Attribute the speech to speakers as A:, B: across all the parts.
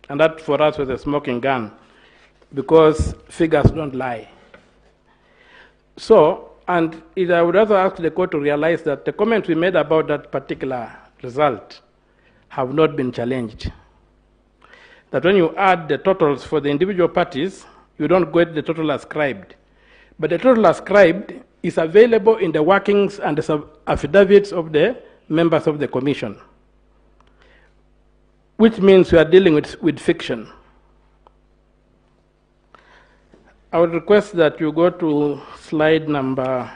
A: And that for us was a smoking gun, because figures don't lie. So, and I would also ask the court to realize that the comments we made about that particular result have not been challenged. That when you add the totals for the individual parties, you don't get the total ascribed. But the total ascribed is available in the workings and the affidavits of the members of the commission, which means we are dealing with fiction. I would request that you go to slide number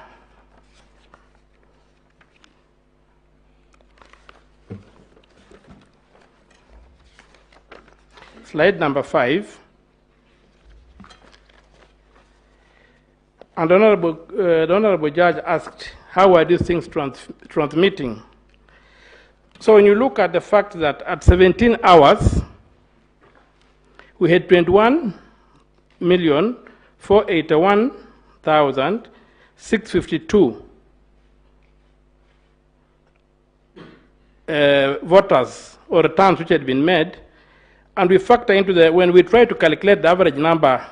A: 5. And the Honorable Judge asked, how are these things transmitting? So when you look at the fact that at 17 hours, we had 21,481,652 voters or returns which had been made, and we factor into when we try to calculate the average number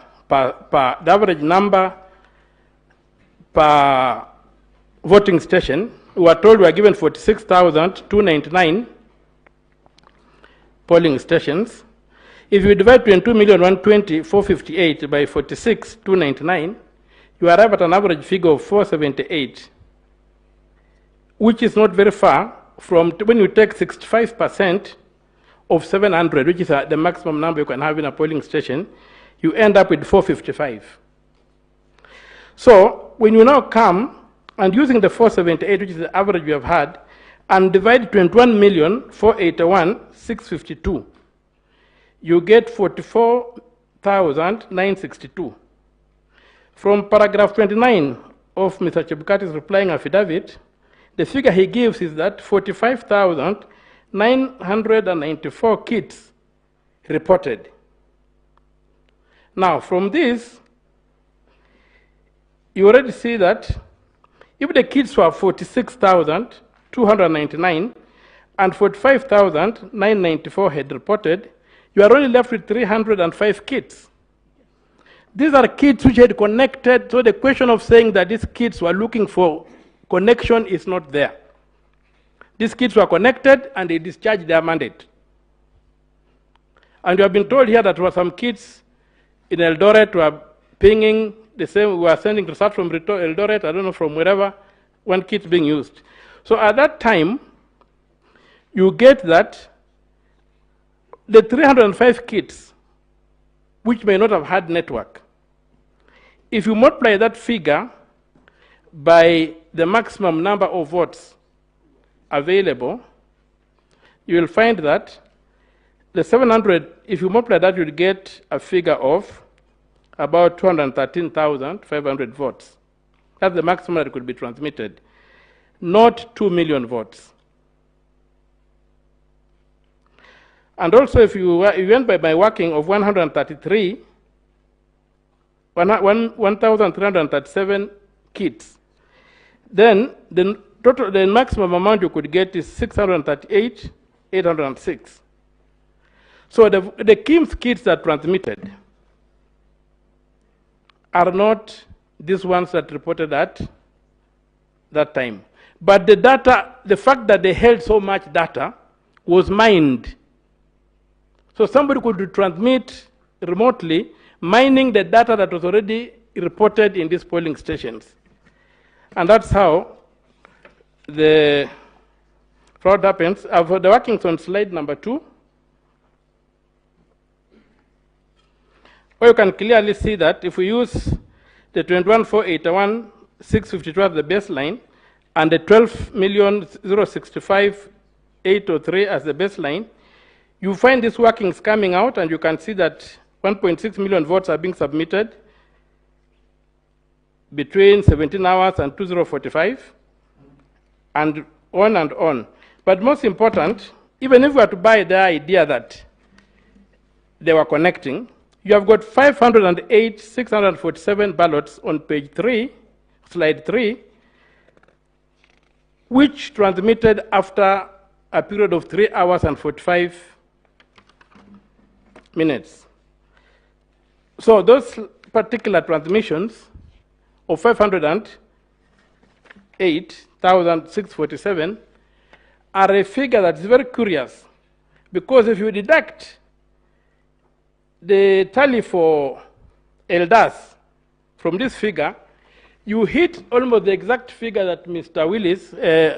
A: per voting station, we were told we are given 46,299 polling stations. If you divide 22,120,458 by 46,299, you arrive at an average figure of 478, which is not very far from when you take 65% of 700, which is the maximum number you can have in a polling station, you end up with 455. So when you now come and using the 478, which is the average we have had, and divide 21,481,652, you get 44,962. From paragraph 29 of Mr. Chebukati's replying affidavit, the figure he gives is that 45,994 kits reported. Now, from this, you already see that if the kits were 46,299 and 45,994 had reported, you are only left with 305 kits. These are kits which had connected, so the question of saying that these kits were looking for connection is not there. These kits were connected and they discharged their mandate. And you have been told here that there were some kits in Eldoret who are pinging the same, we were sending results from Eldoret, I don't know from wherever, one kit being used. So at that time, you get that the 305 kits, which may not have had network, if you multiply that figure by the maximum number of votes available, you will find that the 700, if you multiply that, you'll get a figure of about 213,500 votes. That's the maximum that could be transmitted, not 2 million votes. And also, if you went by working of 1,337 kits, then the maximum amount you could get is 638,806. So the KIMS kits that transmitted are not these ones that reported at that time. But the data, the fact that they held so much data was mined. So somebody could transmit remotely, mining the data that was already reported in these polling stations. And that's how the fraud happens. For the workings on slide number 2, where you can clearly see that if we use the 21,481,652 as the baseline and the 12,065,803 as the baseline, you find these workings coming out, and you can see that 1.6 million votes are being submitted between 17 hours and 2045, and on and on. But most important, even if we were to buy the idea that they were connecting, you have got 508,647 ballots on page 3, slide 3, which transmitted after a period of 3 hours and 45 minutes. So those particular transmissions of 508,647 are a figure that is very curious, because if you deduct the tally for Eldas from this figure, you hit almost the exact figure that Mr. Willis,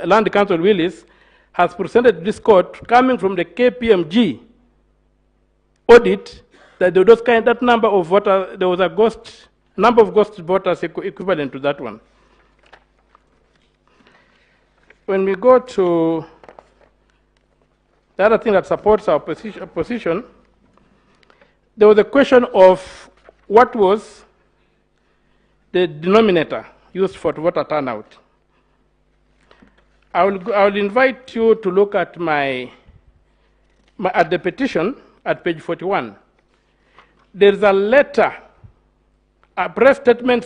A: Land Council Willis, has presented to this court, coming from the KPMG audit, that there was that number of voters, there was a number of ghost voters equivalent to that one. When we go to the other thing that supports our position, there was a question of what was the denominator used for voter turnout. I will invite you to look at at the petition at page 41. There is a letter, a press statement